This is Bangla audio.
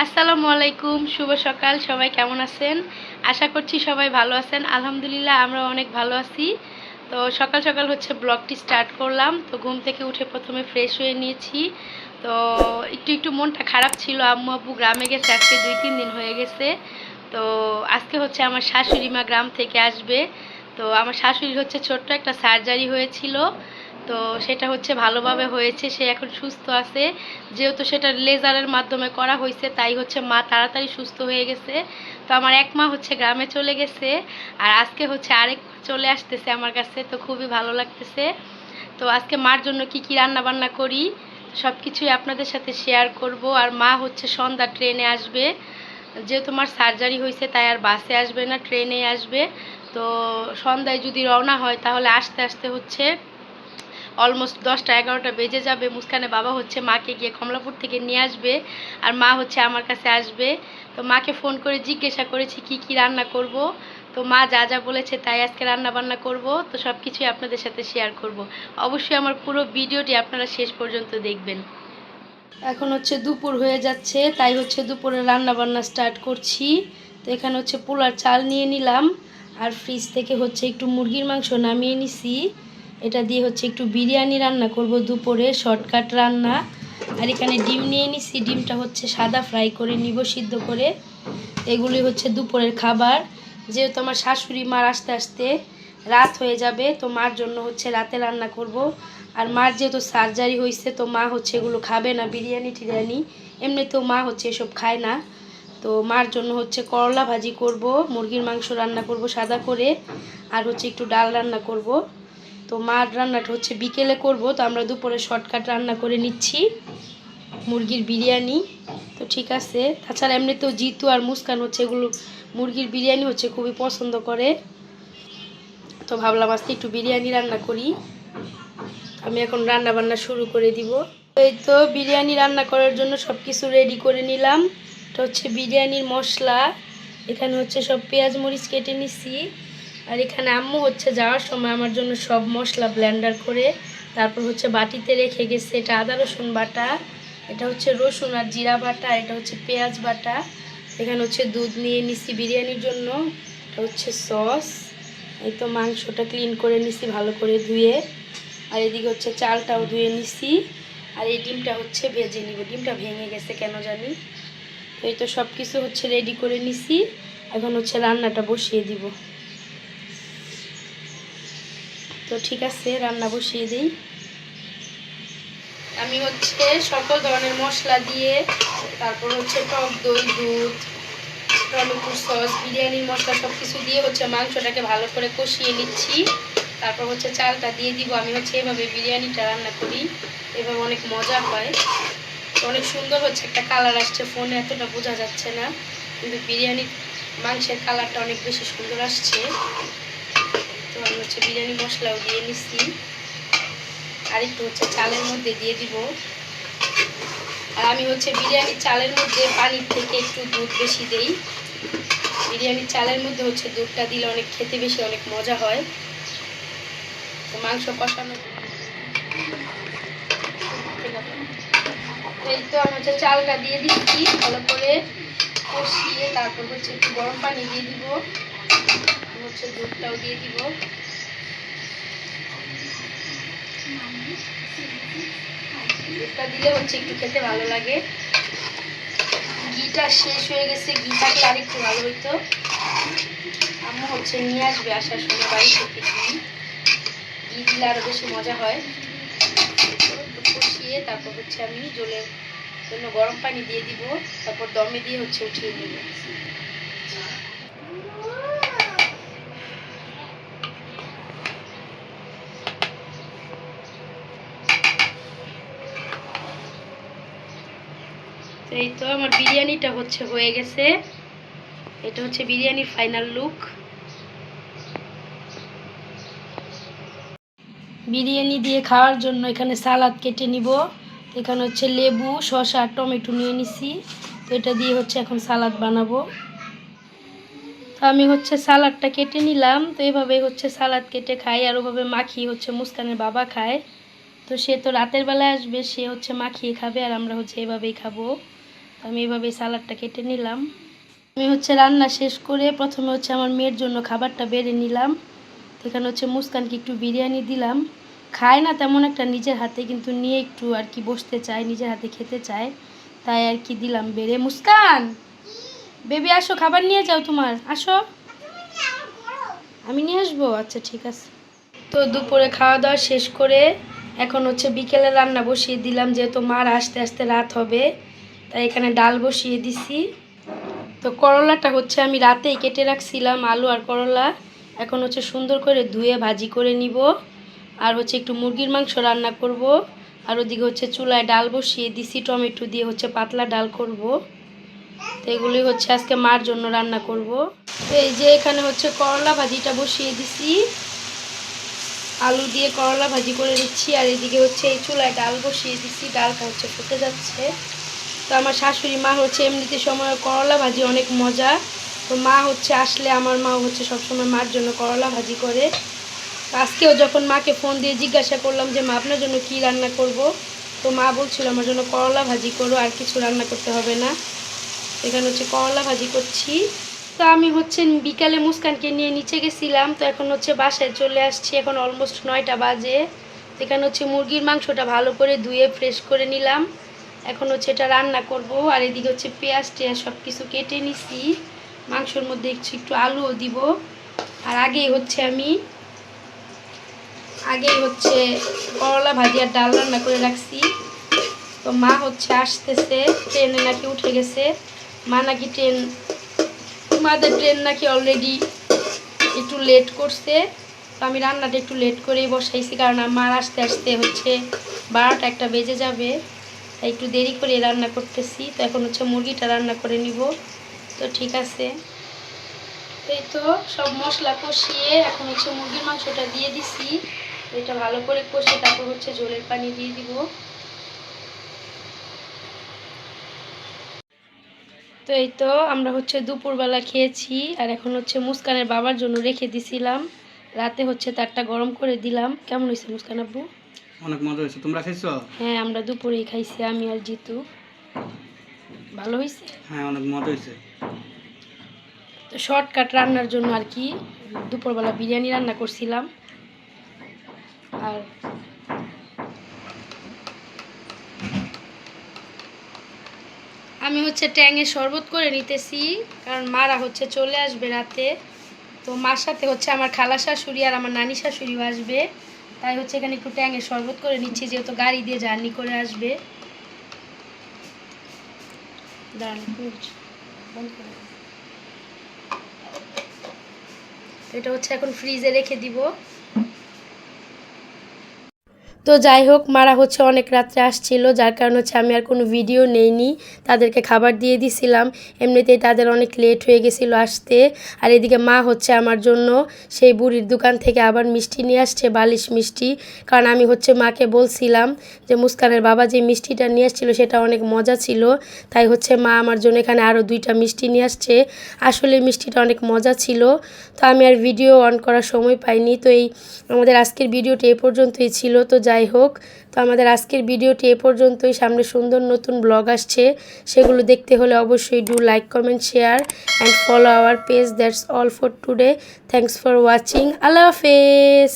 আসসালামু আলাইকুম, শুভ সকাল। সবাই কেমন আছেন? আশা করছি সবাই ভালো আছেন। আলহামদুলিল্লাহ আমরা অনেক ভালো আছি। তো সকাল সকাল হচ্ছে ব্লগটি স্টার্ট করলাম। তো ঘুম থেকে উঠে প্রথমে ফ্রেশ হয়ে নিয়েছি। তো একটু মনটা খারাপ ছিল, আম্মু আব্বু গ্রামে গেছে, আজকে 2-3 দিন হয়ে গেছে। তো আজকে হচ্ছে আমার শাশুড়ি মা গ্রাম থেকে আসবে। তো আমার শাশুড়ির হচ্ছে ছোট্ট একটা সার্জারি হয়েছিল। তো সেটা হচ্ছে ভালোভাবে হয়েছে, সে এখন সুস্থ আছে। যেহেতু সেটা লেজারের মাধ্যমে করা হয়েছে, তাই হচ্ছে মা তাড়াতাড়ি সুস্থ হয়ে গেছে। তো আমার এক মা হচ্ছে গ্রামে চলে গেছে, আর আজকে হচ্ছে আরেক মা চলে আসতেছে আমার কাছে। তো খুবই ভালো লাগতেছে। তো আজকে মার জন্য কি কি রান্না বান্না করি সব কিছুই আপনাদের সাথে শেয়ার করব। আর মা হচ্ছে সন্ধ্যা ট্রেনে আসবে, যেহেতু আমার সার্জারি হয়েছে তাই আর বাসে আসবে না, ট্রেনে আসবে। তো সন্ধ্যায় যদি রওনা হয় তাহলে আস্তে আস্তে হচ্ছে অলমোস্ট 10টা-11টা বেজে যাবে। মুস্কানের বাবা হচ্ছে মাকে গিয়ে কমলাপুর থেকে নিয়ে আসবে, আর মা হচ্ছে আমার কাছে আসবে। তো মাকে ফোন করে জিজ্ঞাসা করেছি কি কি রান্না করব। তো মা যা যা বলেছে তাই আজকে রান্না বান্না করব। তো সব কিছুই আপনাদের সাথে শেয়ার করব। অবশ্যই আমার পুরো ভিডিওটি আপনারা শেষ পর্যন্ত দেখবেন। এখন হচ্ছে দুপুর হয়ে যাচ্ছে, তাই হচ্ছে দুপুরে রান্না বান্না স্টার্ট করছি। তো এখানে হচ্ছে পোলার চাল নিয়ে নিলাম, আর ফ্রিজ থেকে হচ্ছে একটু মুরগির মাংস নামিয়ে নিছি। এটা দিয়ে হচ্ছে একটু বিরিয়ানি রান্না করব দুপুরে, শর্টকাট রান্না। আর এখানে ডিম নিয়ে নিছি, ডিমটা হচ্ছে সাদা ফ্রাই করে নিব, সিদ্ধ করে। এগুলি হচ্ছে দুপুরের খাবার। যেহেতু আমার শাশুড়ি মার আসতে আসতে রাত হয়ে যাবে, তো মার জন্য হচ্ছে রাতে রান্না করব। আর মার যেহেতু সার্জারি হয়েছে, তো মা হচ্ছে এগুলো খাবে না, বিরিয়ানি টিরিয়ানি। এমনিতেও মা হচ্ছে এসব খায় না। তো মার জন্য হচ্ছে করলা ভাজি করব, মুরগির মাংস রান্না করব সাদা করে, আর হচ্ছে একটু ডাল রান্না করব। তো মার রান্নাটা হচ্ছে বিকেলে করব। তো আমরা দুপুরে শর্টকাট রান্না করে নিচ্ছি মুরগির বিরিয়ানি। তো ঠিক আছে। তাছাড়া এমনিতেও জিতু আর মুস্কান হচ্ছে এগুলো মুরগির বিরিয়ানি হচ্ছে খুবই পছন্দ করে। তো ভাবলাম আজকে একটু বিরিয়ানি রান্না করি। আমি এখন রান্না বান্না শুরু করে দিব। এই তো বিরিয়ানি রান্না করার জন্য সব কিছু রেডি করে নিলাম। এটা হচ্ছে বিরিয়ানির মশলা। এখানে হচ্ছে সব পেঁয়াজ মরিচ কেটে নিছি। আর এখানে আম্মু হচ্ছে যাওয়ার সময় আমার জন্য সব মশলা ব্লেন্ডার করে তারপর হচ্ছে বাটিতে রেখে গেছে। এটা আদা রসুন বাটা, এটা হচ্ছে রসুন আর জিরা বাটা, এটা হচ্ছে পেঁয়াজ বাটা। এখানে হচ্ছে দুধ নিয়ে নিছি বিরিয়ানির জন্য, এটা হচ্ছে সস। এই তো মাংসটা ক্লিন করে নিছি ভালো করে ধুয়ে। আর এদিকে হচ্ছে চালটাও ধুয়ে নিছি। আর এই ডিমটা হচ্ছে ভেজে নিব, ডিমটা ভেঙে গেছে কেন জানি। তো এই তো সব কিছু হচ্ছে রেডি করে নিছি। এখন হচ্ছে রান্নাটা বসিয়ে দিব। তো ঠিক আছে, রান্না বসিয়ে দিই। আমি হচ্ছে সকল ধরনের মশলা দিয়ে, তারপর হচ্ছে টক দই, দুধ, টমেটো সস, বিরিয়ানির মশলা সব কিছু দিয়ে হচ্ছে মাংসটাকে ভালো করে কষিয়ে নিচ্ছি। তারপর হচ্ছে চালটা দিয়ে দিব। আমি হচ্ছে এভাবে বিরিয়ানিটা রান্না করি, এভাবে অনেক মজা হয়। অনেক সুন্দর হচ্ছে একটা কালার আসছে, ফোনে এতটা বোঝা যাচ্ছে না, কিন্তু বিরিয়ানির মাংসের কালারটা অনেক বেশি সুন্দর আসছে। তো আমি হচ্ছে বিরিয়ানি মশলাও দিয়ে নিচ্ছি, আর একটু হচ্ছে চালের মধ্যে দিয়ে দিব। আর আমি হচ্ছে বিরিয়ানির চালের মধ্যে পানির থেকে একটু দুধ বেশি দেই। বিরিয়ানির চালের মধ্যে হচ্ছে দুধটা দিলে অনেক খেতে বেশি অনেক মজা হয়। তো মাংস কষানো, এই তো আমি হচ্ছে চালটা দিয়ে দিচ্ছি ভালো করে কষিয়ে। তারপর হচ্ছে একটু গরম পানি দিয়ে দিব, হচ্ছে দুধটাও দিয়ে দিব। দুধটা দিলে হচ্ছে একটু খেতে ভালো লাগে। ঘিটা শেষ হয়ে গেছে, ঘি থাকলে আর একটু ভালো হইতো। আম্মু হচ্ছে নিয়ে আসবে আসার সময় বাড়ি থেকে ঘি, ঘি দিলে আরও বেশি মজা হয়। কষিয়ে তারপর হচ্ছে আমি জলের জন্য গরম পানি দিয়ে দিব, তারপর দমে দিয়ে হচ্ছে উঠিয়ে নেব। তো এই তো আমার বিরিয়ানিটা হচ্ছে হয়ে গেছে। এটা হচ্ছে বিরিয়ানির ফাইনাল লুক। বিরিয়ানি দিয়ে খাওয়ার জন্য এখানে সালাদ কেটে নিব। এখানে হচ্ছে লেবু, শসা আর টমেটো নিয়ে নিছি। তো এটা দিয়ে হচ্ছে এখন সালাদ বানাবো। তো আমি হচ্ছে সালাদটা কেটে নিলাম। তো এভাবে হচ্ছে সালাদ কেটে খাই, আর ওভাবে মাখিয়ে হচ্ছে মুস্কানের বাবা খায়। তো সে তো রাতের বেলায় আসবে, সে হচ্ছে মাখিয়ে খাবে, আর আমরা হচ্ছে এভাবেই খাবো। তো আমি এভাবে সালাডটা কেটে নিলাম। আমি হচ্ছে রান্না শেষ করে প্রথমে হচ্ছে আমার মেয়ের জন্য খাবারটা বেড়ে নিলাম। এখানে হচ্ছে মুস্কানকে একটু বিরিয়ানি দিলাম। খায় না তেমন একটা নিজের হাতে, কিন্তু নিয়ে একটু আর কি বসতে চায়, নিজের হাতে খেতে চায়, তাই আর কি দিলাম বেড়ে। মুস্কান বেবি আসো, খাবার নিয়ে যাও, তোমার আসো, আমি নিয়ে আসবো। আচ্ছা ঠিক আছে। তো দুপুরে খাওয়া দাওয়া শেষ করে এখন হচ্ছে বিকেলে রান্না বসিয়ে দিলাম, যেহেতু মার আস্তে আস্তে রাত হবে, তাই এখানে ডাল বসিয়ে দিছি। তো করলাটা হচ্ছে আমি রাতেই কেটে রাখছিলাম, আলু আর করলা। এখন হচ্ছে সুন্দর করে ধুয়ে ভাজি করে নিব, আর হচ্ছে একটু মুরগির মাংস রান্না করব। আর ওদিকে হচ্ছে চুলায় ডাল বসিয়ে দিছি, টমেটো দিয়ে হচ্ছে পাতলা ডাল করব। তো এগুলি হচ্ছে আজকে মার জন্য রান্না করব। তো এই যে এখানে হচ্ছে করলা ভাজিটা বসিয়ে দিছি, আলু দিয়ে করলা ভাজি করে নিচ্ছি। আর এদিকে হচ্ছে এই চুলায় ডাল বসিয়ে দিছি, ডালটা হচ্ছে ফুটে যাচ্ছে। তো আমার শাশুড়ি মা হচ্ছে এমনিতে সময় করলা ভাজি অনেক মজা, তো মা হচ্ছে আসলে আমার মা হচ্ছে সবসময় মার জন্য করলা ভাজি করে। আজকেও যখন মাকে ফোন দিয়ে জিজ্ঞাসা করলাম যে মা আপনার জন্য কী রান্না করব, তো মা বলছিল আমার জন্য করলা ভাজি করো, আর কিছু রান্না করতে হবে না। এখানে হচ্ছে করলা ভাজি করছি। তো আমি হচ্ছে বিকালে মুস্কানকে নিয়ে নিচে গেছিলাম, তো এখন হচ্ছে বাসায় চলে আসছি, এখন অলমোস্ট 9টা বাজে। এখানে হচ্ছে মুরগির মাংসটা ভালো করে ধুয়ে ফ্রেশ করে নিলাম, এখন হচ্ছে এটা রান্না করব। আর এদিকে হচ্ছে পেঁয়াজ টেয়াজ সব কিছু কেটে নিছি, মাংসর মধ্যে একটু আলুও দিব। আর আগেই হচ্ছে করলা ভাজি আর ডাল রান্না করে রাখছি। তো মা হচ্ছে আসতেছে, ট্রেনে নাকি উঠে গেছে, মা নাকি মাদের ট্রেন নাকি অলরেডি একটু লেট করছে। তো আমি রান্নাটা একটু লেট করেই বসাইছি, কারণ আমার আসতে আসতে হচ্ছে 12টা 1টা বেজে যাবে, তাই একটু দেরি করে রান্না করতেছি। তো এখন হচ্ছে মুরগিটা রান্না করে নিব। তো ঠিক আছে, এই তো সব মশলা কষিয়ে এখন হচ্ছে মুরগির মাংসটা দিয়ে দিছি। এটা ভালো করে কষিয়ে তারপর হচ্ছে ঝোলের পানি দিয়ে দিব। তো এই তো আমরা হচ্ছে দুপুরবেলা খেয়েছি, আর এখন হচ্ছে মুস্কানের বাবার জন্য রেখে দিছিলাম, রাতে হচ্ছে তারটা গরম করে দিলাম। কেমন হয়েছে মুস্কান আব্বু? অনেক মজা হয়েছে। তোমরা খাইছো? হ্যাঁ আমরা দুপুরেই খাইছি, আমি আর জিতু। ভালো হয়েছে? হ্যাঁ অনেক মজা হয়েছে। তো শর্টকাট রান্নার জন্য আর কি দুপুরবেলা বিরিয়ানি রান্না করছিলাম। আর আমি হচ্ছে ট্যাঙের শরবত করে নিতেছি, কারণ মারা হচ্ছে চলে আসবে রাতে। তো মার সাথে হচ্ছে আমার খালা শাশুড়ি আর আমার নানি শাশুড়িও আসবে, তাই হচ্ছে এখানে একটু ট্যাঙের শরবত করে নিচ্ছি, যেহেতু গাড়ি দিয়ে জার্নি করে আসবে। এটা হচ্ছে এখন ফ্রিজে রেখে দিব। তো যাই হোক, মারা হচ্ছে অনেক রাত্রে আসছিল, যার কারণে হচ্ছে আমি আর কোনো ভিডিও নেইনি, তাদেরকে খাবার দিয়ে দিছিলাম। এমনিতেই তাদের অনেক লেট হয়ে গেছিলো আসতে। আর এদিকে মা হচ্ছে আমার জন্য সেই বুড়ির দোকান থেকে আবার মিষ্টি নিয়ে আসছে, বালিশ মিষ্টি। কারণ আমি হচ্ছে মাকে বলছিলাম যে মুস্কানের বাবা যে মিষ্টিটা নিয়ে আসছিলো সেটা অনেক মজা ছিল, তাই হচ্ছে মা আমার জন্য এখানে আরও 2টা মিষ্টি নিয়ে আসছে। আসলে মিষ্টিটা অনেক মজা ছিল। তো আমি আর ভিডিও অন করার সময় পাইনি। তো আমাদের আজকের ভিডিওটি এ পর্যন্তই ছিল। তো যাই হোক, তো আমাদের আজকের ভিডিওটি এ পর্যন্তই। সামনে সুন্দর নতুন ব্লগ আসছে, সেগুলো দেখতে হলে অবশ্যই do like, comment, share and follow our page. That's all for today. Thanks for watching. Allah হাফেজ।